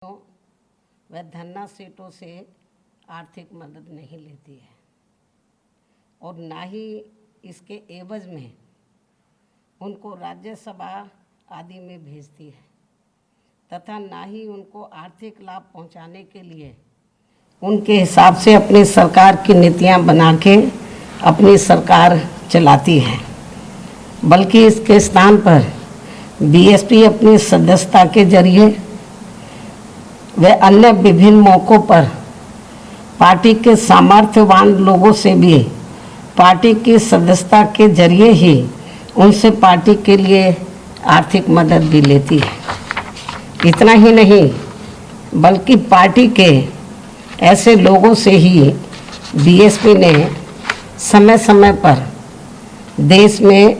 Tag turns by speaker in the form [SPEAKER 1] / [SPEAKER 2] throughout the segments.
[SPEAKER 1] वह धन्ना सीटों से आर्थिक मदद नहीं लेती है और ना ही इसके एवज में उनको राज्यसभा आदि में भेजती है तथा ना ही उनको आर्थिक लाभ पहुंचाने के लिए उनके हिसाब से अपनी सरकार की नीतियां बना के अपनी सरकार चलाती है, बल्कि इसके स्थान पर बीएसपी अपनी सदस्यता के जरिए व अन्य विभिन्न मौक़ों पर पार्टी के सामर्थ्यवान लोगों से भी पार्टी की सदस्यता के जरिए ही उनसे पार्टी के लिए आर्थिक मदद भी लेती है। इतना ही नहीं बल्कि पार्टी के ऐसे लोगों से ही बीएसपी ने समय समय पर देश में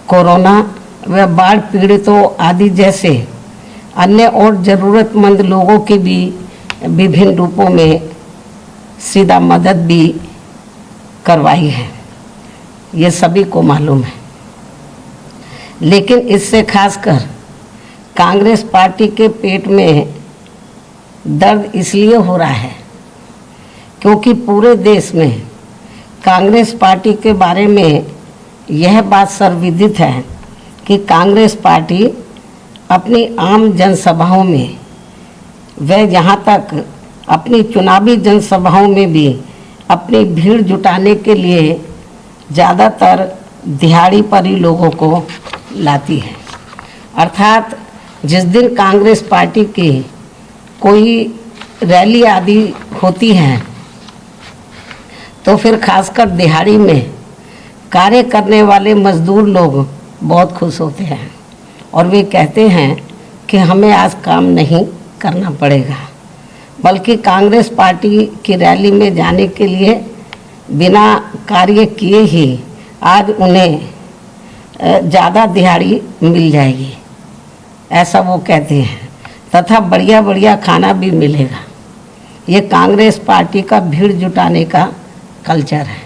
[SPEAKER 1] कोरोना व बाढ़ पीड़ितों आदि जैसे अन्य और ज़रूरतमंद लोगों की भी विभिन्न रूपों में सीधा मदद भी करवाई है, ये सभी को मालूम है। लेकिन इससे खासकर कांग्रेस पार्टी के पेट में दर्द इसलिए हो रहा है क्योंकि पूरे देश में कांग्रेस पार्टी के बारे में यह बात सर्वविदित है कि कांग्रेस पार्टी अपनी आम जनसभाओं में व यहाँ तक अपनी चुनावी जनसभाओं में भी अपनी भीड़ जुटाने के लिए ज़्यादातर दिहाड़ी पर ही लोगों को लाती है। अर्थात जिस दिन कांग्रेस पार्टी की कोई रैली आदि होती है तो फिर खासकर दिहाड़ी में कार्य करने वाले मजदूर लोग बहुत खुश होते हैं और वे कहते हैं कि हमें आज काम नहीं करना पड़ेगा, बल्कि कांग्रेस पार्टी की रैली में जाने के लिए बिना कार्य किए ही आज उन्हें ज़्यादा दिहाड़ी मिल जाएगी, ऐसा वो कहते हैं, तथा बढ़िया बढ़िया खाना भी मिलेगा। ये कांग्रेस पार्टी का भीड़ जुटाने का कल्चर है।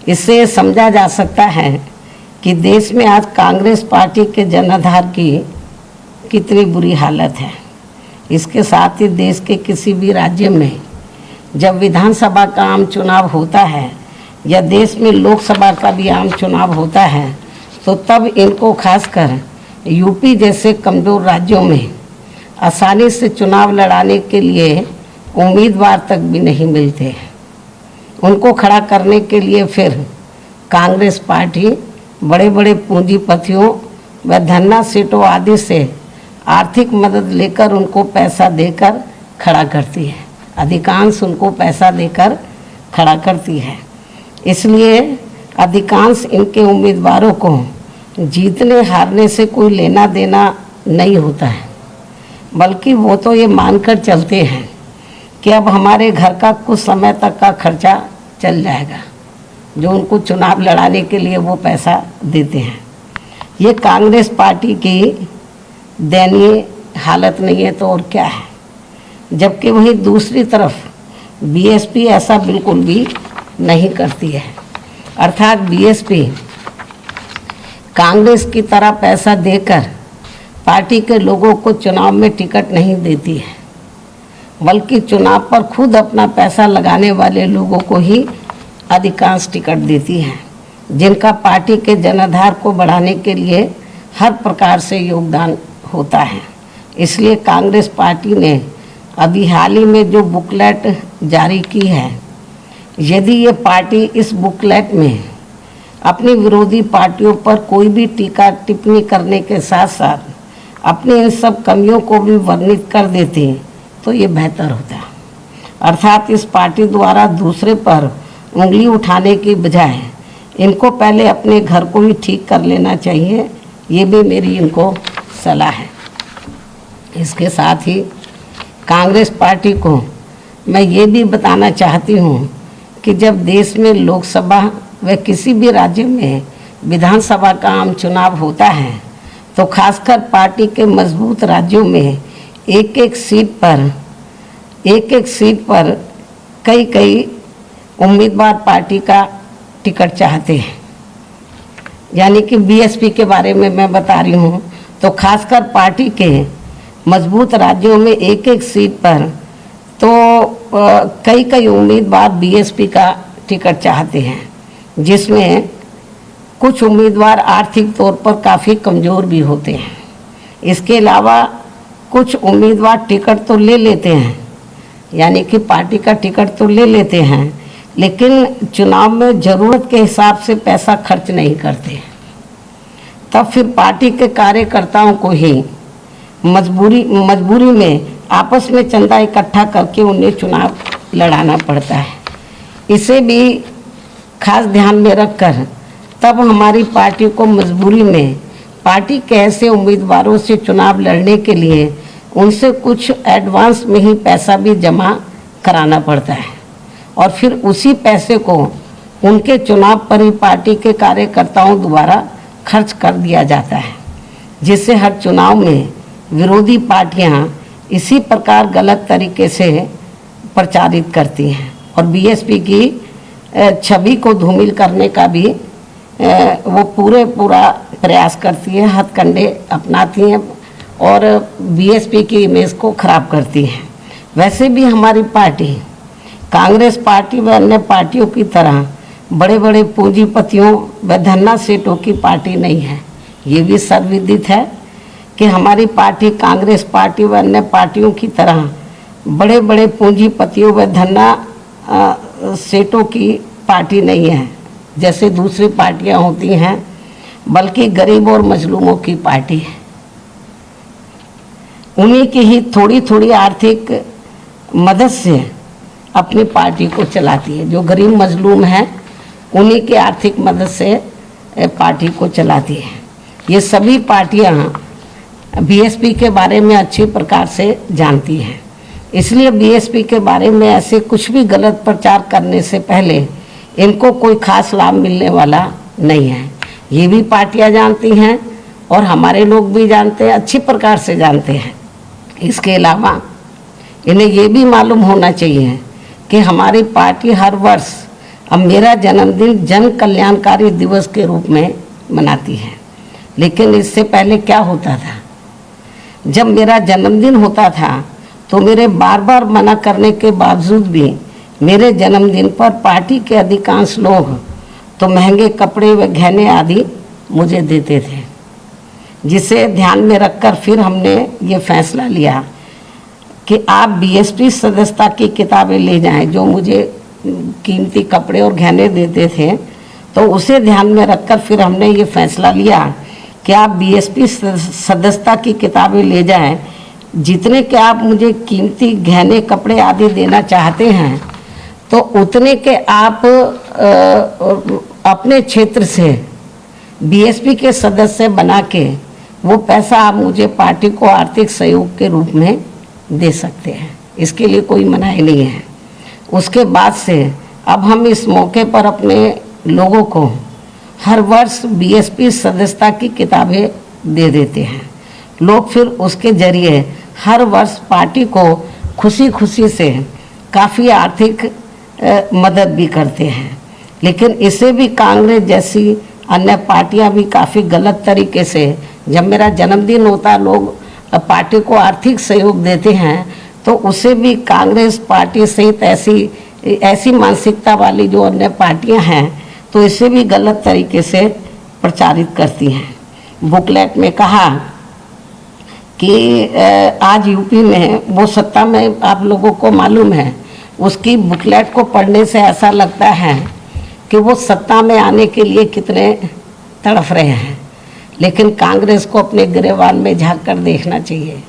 [SPEAKER 1] इससे समझा जा सकता है कि देश में आज कांग्रेस पार्टी के जनाधार की कितनी बुरी हालत है। इसके साथ ही देश के किसी भी राज्य में जब विधानसभा का आम चुनाव होता है या देश में लोकसभा का भी आम चुनाव होता है तो तब इनको खासकर यूपी जैसे कमज़ोर राज्यों में आसानी से चुनाव लड़ाने के लिए उम्मीदवार तक भी नहीं मिलते। उनको खड़ा करने के लिए फिर कांग्रेस पार्टी बड़े बड़े पूंजीपतियों व धन्ना सीटों आदि से आर्थिक मदद लेकर उनको पैसा देकर खड़ा करती है, अधिकांश उनको पैसा देकर खड़ा करती है। इसलिए अधिकांश इनके उम्मीदवारों को जीतने हारने से कोई लेना देना नहीं होता है, बल्कि वो तो ये मानकर चलते हैं कि अब हमारे घर का कुछ समय तक का खर्चा चल जाएगा, जो उनको चुनाव लड़ाने के लिए वो पैसा देते हैं। ये कांग्रेस पार्टी की दयनीय हालत नहीं है तो और क्या है। जबकि वही दूसरी तरफ बीएसपी ऐसा बिल्कुल भी नहीं करती है। अर्थात बीएसपी कांग्रेस की तरह पैसा देकर पार्टी के लोगों को चुनाव में टिकट नहीं देती है, बल्कि चुनाव पर खुद अपना पैसा लगाने वाले लोगों को ही अधिकांश टिकट देती है, जिनका पार्टी के जनाधार को बढ़ाने के लिए हर प्रकार से योगदान होता है। इसलिए कांग्रेस पार्टी ने अभी हाल ही में जो बुकलेट जारी की है, यदि ये पार्टी इस बुकलेट में अपनी विरोधी पार्टियों पर कोई भी टीका टिप्पणी करने के साथ साथ अपनी इन सब कमियों को भी वर्णित कर देती तो ये बेहतर होता। अर्थात इस पार्टी द्वारा दूसरे पर उंगली उठाने की बजाय इनको पहले अपने घर को ही ठीक कर लेना चाहिए, ये भी मेरी इनको सलाह है। इसके साथ ही कांग्रेस पार्टी को मैं ये भी बताना चाहती हूँ कि जब देश में लोकसभा व किसी भी राज्य में विधानसभा का आम चुनाव होता है तो खासकर पार्टी के मजबूत राज्यों में एक एक सीट पर कई उम्मीदवार पार्टी का टिकट चाहते हैं। यानी कि बीएसपी के बारे में मैं बता रही हूँ तो खासकर पार्टी के मजबूत राज्यों में एक एक सीट पर तो कई कई उम्मीदवार बीएसपी का टिकट चाहते हैं, जिसमें कुछ उम्मीदवार आर्थिक तौर पर काफ़ी कमज़ोर भी होते हैं। इसके अलावा कुछ उम्मीदवार टिकट तो ले लेते हैं, यानी कि पार्टी का टिकट तो ले लेते हैं, लेकिन चुनाव में ज़रूरत के हिसाब से पैसा खर्च नहीं करते। तब फिर पार्टी के कार्यकर्ताओं को ही मजबूरी में आपस में चंदा इकट्ठा करके उन्हें चुनाव लड़ाना पड़ता है। इसे भी खास ध्यान में रखकर तब हमारी पार्टी को मजबूरी में पार्टी के ऐसे उम्मीदवारों से चुनाव लड़ने के लिए उनसे कुछ एडवांस में ही पैसा भी जमा कराना पड़ता है, और फिर उसी पैसे को उनके चुनाव पर ही पार्टी के कार्यकर्ताओं द्वारा खर्च कर दिया जाता है, जिससे हर चुनाव में विरोधी पार्टियां इसी प्रकार गलत तरीके से प्रचारित करती हैं और बीएसपी की छवि को धूमिल करने का भी वो पूरा प्रयास करती है, हथकंडे अपनाती हैं और बीएसपी की इमेज को खराब करती है। वैसे भी हमारी पार्टी कांग्रेस पार्टी व अन्य पार्टियों की तरह बड़े बड़े पूंजीपतियों व धन्ना सेठों की पार्टी नहीं है। ये भी सर्वविदित है कि हमारी पार्टी कांग्रेस पार्टी व अन्य पार्टियों की तरह बड़े बड़े पूंजीपतियों व धन्ना सेठों की पार्टी नहीं है जैसे दूसरी पार्टियां होती हैं, बल्कि गरीब और मजलूमों की पार्टी है। उन्हीं की ही थोड़ी थोड़ी आर्थिक मदद से अपनी पार्टी को चलाती है। जो गरीब मजलूम हैं उन्हीं की आर्थिक मदद से पार्टी को चलाती है। ये सभी पार्टियां बीएसपी के बारे में अच्छी प्रकार से जानती हैं, इसलिए बीएसपी के बारे में ऐसे कुछ भी गलत प्रचार करने से पहले इनको कोई खास लाभ मिलने वाला नहीं है। ये भी पार्टियां जानती हैं और हमारे लोग भी जानते हैं, अच्छी प्रकार से जानते हैं। इसके अलावा इन्हें ये भी मालूम होना चाहिए कि हमारी पार्टी हर वर्ष अब मेरा जन्मदिन जन कल्याणकारी दिवस के रूप में मनाती है। लेकिन इससे पहले क्या होता था, जब मेरा जन्मदिन होता था तो मेरे बार बार मना करने के बावजूद भी मेरे जन्मदिन पर पार्टी के अधिकांश लोग तो महंगे कपड़े व गहने आदि मुझे देते थे, जिसे ध्यान में रखकर फिर हमने ये फैसला लिया कि आप बीएसपी सदस्यता की किताबें ले जाएं। जो मुझे कीमती कपड़े और गहने देते थे, तो उसे ध्यान में रखकर फिर हमने ये फैसला लिया कि आप बीएसपी सदस्यता की किताबें ले जाएं। जितने के आप मुझे कीमती गहने कपड़े आदि देना चाहते हैं, तो उतने के आप अपने क्षेत्र से बीएसपी के सदस्य बना के वो पैसा आप मुझे पार्टी को आर्थिक सहयोग के रूप में दे सकते हैं। इसके लिए कोई मनाही नहीं है। उसके बाद से अब हम इस मौके पर अपने लोगों को हर वर्ष बीएसपी सदस्यता की किताबें दे देते हैं। लोग फिर उसके जरिए हर वर्ष पार्टी को खुशी खुशी से काफ़ी आर्थिक मदद भी करते हैं। लेकिन इसे भी कांग्रेस जैसी अन्य पार्टियां भी काफ़ी गलत तरीके से, जब मेरा जन्मदिन होता है लोग पार्टी को आर्थिक सहयोग देते हैं, तो उसे भी कांग्रेस पार्टी सहित ऐसी मानसिकता वाली जो अन्य पार्टियां हैं, तो इसे भी गलत तरीके से प्रचारित करती हैं। बुकलेट में कहा कि आज यूपी में वो सत्ता में, आप लोगों को मालूम है, उसकी बुकलेट को पढ़ने से ऐसा लगता है कि वो सत्ता में आने के लिए कितने तड़फ रहे हैं। लेकिन कांग्रेस को अपने गिरेबान में झांक कर देखना चाहिए।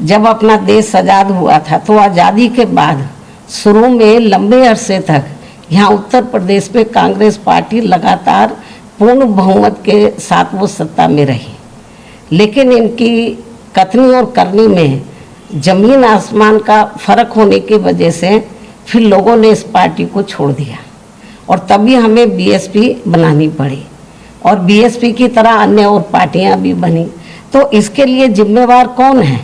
[SPEAKER 1] जब अपना देश आज़ाद हुआ था, तो आज़ादी के बाद शुरू में लंबे अरसे तक यहाँ उत्तर प्रदेश में कांग्रेस पार्टी लगातार पूर्ण बहुमत के साथ वो सत्ता में रही। लेकिन इनकी कथनी और करनी में जमीन आसमान का फर्क होने की वजह से फिर लोगों ने इस पार्टी को छोड़ दिया, और तभी हमें बीएसपी बनानी पड़ी, और बीएसपी की तरह अन्य और पार्टियां भी बनी। तो इसके लिए जिम्मेवार कौन है?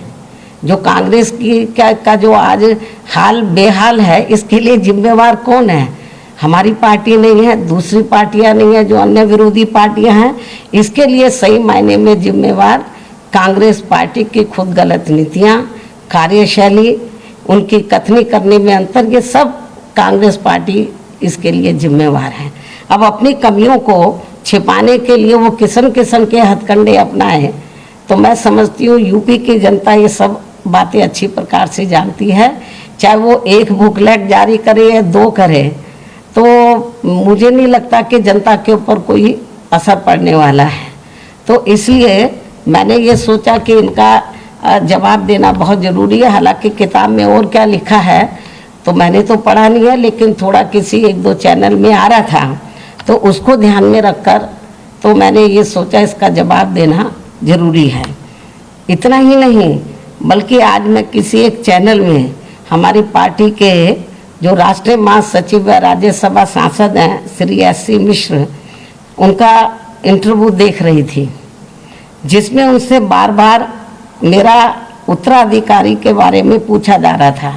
[SPEAKER 1] जो कांग्रेस की का जो आज हाल बेहाल है, इसके लिए जिम्मेवार कौन है? हमारी पार्टी नहीं है, दूसरी पार्टियां नहीं है, जो अन्य विरोधी पार्टियां हैं। इसके लिए सही मायने में जिम्मेवार कांग्रेस पार्टी की खुद गलत नीतियाँ, कार्यशैली, उनकी कथनी करने में अंतर, ये सब कांग्रेस पार्टी इसके लिए जिम्मेवार है। अब अपनी कमियों को छिपाने के लिए वो किस्म किस्म के हथकंडे अपनाए, तो मैं समझती हूँ यूपी की जनता ये सब बातें अच्छी प्रकार से जानती है। चाहे वो एक बुकलेट जारी करे या 2 करे, तो मुझे नहीं लगता कि जनता के ऊपर कोई असर पड़ने वाला है। तो इसलिए मैंने ये सोचा कि इनका जवाब देना बहुत ज़रूरी है। हालांकि किताब में और क्या लिखा है तो मैंने तो पढ़ा नहीं है, लेकिन थोड़ा किसी 1-2 चैनल में आ रहा था, तो उसको ध्यान में रखकर तो मैंने ये सोचा इसका जवाब देना ज़रूरी है। इतना ही नहीं, बल्कि आज मैं किसी एक चैनल में हमारी पार्टी के जो राष्ट्रीय महासचिव व राज्यसभा सांसद हैं श्री S.C. मिश्र, उनका इंटरव्यू देख रही थी, जिसमें उनसे बार बार मेरा उत्तराधिकारी के बारे में पूछा जा रहा था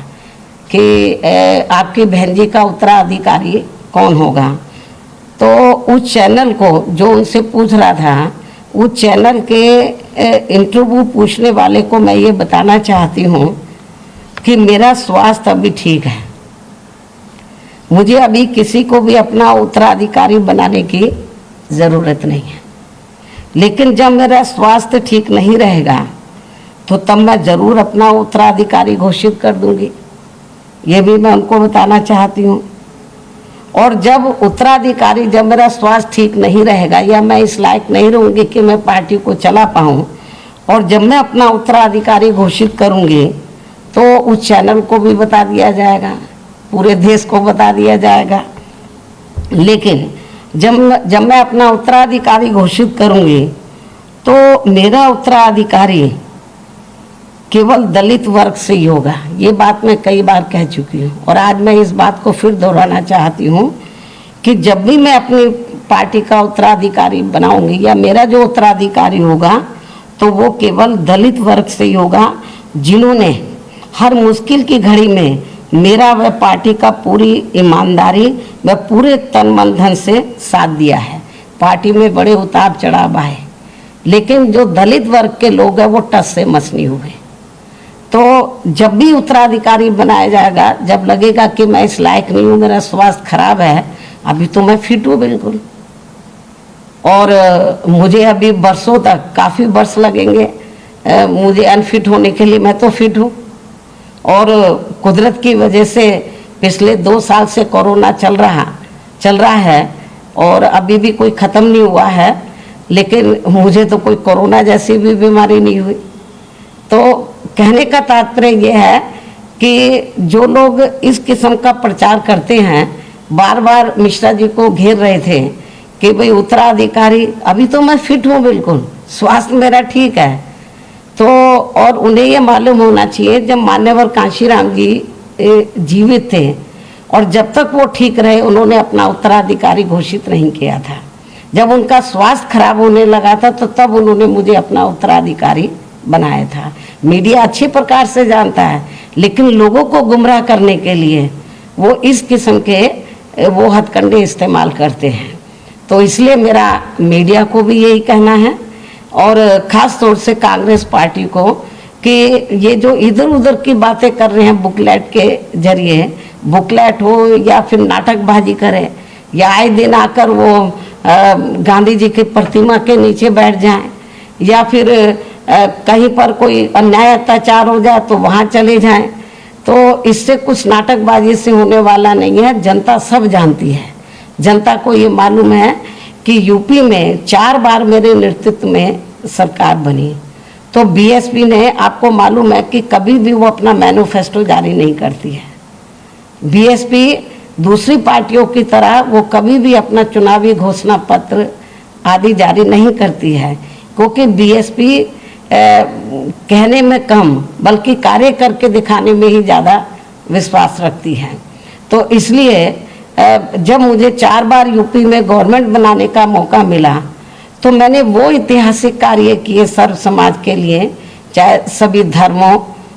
[SPEAKER 1] कि आपकी बहन जी का उत्तराधिकारी कौन होगा। तो उस चैनल को जो उनसे पूछ रहा था, उस चैनल के इंटरव्यू पूछने वाले को मैं ये बताना चाहती हूँ कि मेरा स्वास्थ्य अभी ठीक है, मुझे अभी किसी को भी अपना उत्तराधिकारी बनाने की ज़रूरत नहीं है। लेकिन जब मेरा स्वास्थ्य ठीक नहीं रहेगा तो तब मैं ज़रूर अपना उत्तराधिकारी घोषित कर दूंगी, ये भी मैं उनको बताना चाहती हूँ। और जब उत्तराधिकारी, जब मेरा स्वास्थ्य ठीक नहीं रहेगा या मैं इस लायक नहीं रहूँगी कि मैं पार्टी को चला पाऊँ, और जब मैं अपना उत्तराधिकारी घोषित करूँगी तो उस चैनल को भी बता दिया जाएगा, पूरे देश को बता दिया जाएगा। लेकिन जब मैं अपना उत्तराधिकारी घोषित करूँगी तो मेरा उत्तराधिकारी केवल दलित वर्ग से ही होगा। ये बात मैं कई बार कह चुकी हूँ और आज मैं इस बात को फिर दोहराना चाहती हूँ कि जब भी मैं अपनी पार्टी का उत्तराधिकारी बनाऊंगी या मेरा जो उत्तराधिकारी होगा तो वो केवल दलित वर्ग से ही होगा, जिन्होंने हर मुश्किल की घड़ी में मेरा व पार्टी का पूरी ईमानदारी व पूरे तन मन धन से साथ दिया है। पार्टी में बड़े उतार चढ़ाव आए, लेकिन जो दलित वर्ग के लोग हैं वो टस से मस नहीं हुए। तो जब भी उत्तराधिकारी बनाया जाएगा, जब लगेगा कि मैं इस लायक नहीं हूँ, मेरा स्वास्थ्य खराब है, अभी तो मैं फिट हूँ बिल्कुल, और मुझे अभी वर्षों तक, काफ़ी वर्ष लगेंगे मुझे अनफिट होने के लिए, मैं तो फिट हूँ। और कुदरत की वजह से पिछले 2 साल से कोरोना चल रहा है और अभी भी कोई ख़त्म नहीं हुआ है, लेकिन मुझे तो कोई कोरोना जैसी भी बीमारी नहीं हुई। तो कहने का तात्पर्य यह है कि जो लोग इस किस्म का प्रचार करते हैं, बार बार मिश्रा जी को घेर रहे थे कि भाई उत्तराधिकारी, अभी तो मैं फिट हूँ बिल्कुल, स्वास्थ्य मेरा ठीक है। तो और उन्हें ये मालूम होना चाहिए, जब मान्यवर कांशीराम जी जीवित थे और जब तक वो ठीक रहे, उन्होंने अपना उत्तराधिकारी घोषित नहीं किया था। जब उनका स्वास्थ्य खराब होने लगा था तो तब उन्होंने मुझे अपना उत्तराधिकारी बनाया था। मीडिया अच्छी प्रकार से जानता है, लेकिन लोगों को गुमराह करने के लिए वो इस किस्म के वो हथकंडे इस्तेमाल करते हैं। तो इसलिए मेरा मीडिया को भी यही कहना है, और ख़ास तौर से कांग्रेस पार्टी को, कि ये जो इधर उधर की बातें कर रहे हैं बुकलेट के जरिए, बुकलेट हो या फिर नाटकबाजी करें या आए दिन आकर वो गांधी जी की प्रतिमा के नीचे बैठ जाएं, या फिर कहीं पर कोई अन्याय अत्याचार हो जाए तो वहाँ चले जाएं, तो इससे कुछ नाटकबाजी से होने वाला नहीं है। जनता सब जानती है, जनता को ये मालूम है कि यूपी में 4 बार मेरे नेतृत्व में सरकार बनी। तो बीएसपी ने, आपको मालूम है कि कभी भी वो अपना मैनिफेस्टो जारी नहीं करती है। बीएसपी दूसरी पार्टियों की तरह वो कभी भी अपना चुनावी घोषणा पत्र आदि जारी नहीं करती है, क्योंकि बीएसपी कहने में कम बल्कि कार्य करके दिखाने में ही ज़्यादा विश्वास रखती है। तो इसलिए जब मुझे 4 बार यूपी में गवर्नमेंट बनाने का मौका मिला तो मैंने वो ऐतिहासिक कार्य किए सर्व समाज के लिए, चाहे सभी धर्मों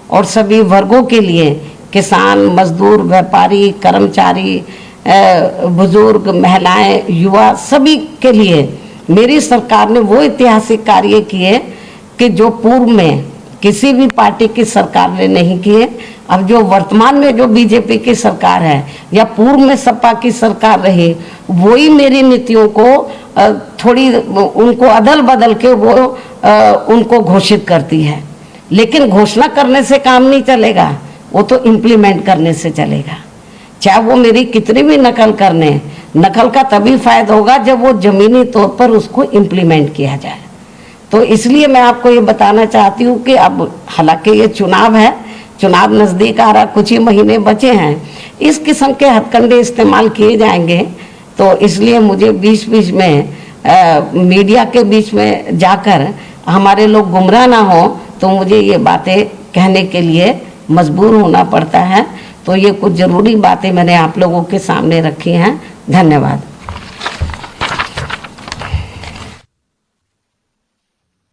[SPEAKER 1] और सभी वर्गों के लिए, किसान, मजदूर, व्यापारी, कर्मचारी, बुजुर्ग, महिलाएं, युवा, सभी के लिए मेरी सरकार ने वो ऐतिहासिक कार्य किए कि जो पूर्व में किसी भी पार्टी की सरकार ने नहीं किए, अब जो वर्तमान में जो बीजेपी की सरकार है या पूर्व में सपा की सरकार रही, वही मेरी नीतियों को थोड़ी उनको अदल बदल के वो उनको घोषित करती है। लेकिन घोषणा करने से काम नहीं चलेगा, वो तो इम्प्लीमेंट करने से चलेगा। चाहे वो मेरी कितनी भी नकल करने, नकल का तभी फायदा होगा जब वो जमीनी तौर पर उसको इम्प्लीमेंट किया जाए। तो इसलिए मैं आपको ये बताना चाहती हूँ कि अब हालांकि ये चुनाव है, चुनाव नज़दीक आ रहा, कुछ ही महीने बचे हैं, इस किस्म के हथकंडे इस्तेमाल किए जाएंगे। तो इसलिए मुझे बीच बीच में मीडिया के बीच में जाकर हमारे लोग गुमराह ना हो, तो मुझे ये बातें कहने के लिए मजबूर होना पड़ता है। तो ये कुछ ज़रूरी बातें मैंने आप लोगों के सामने रखी हैं। धन्यवाद।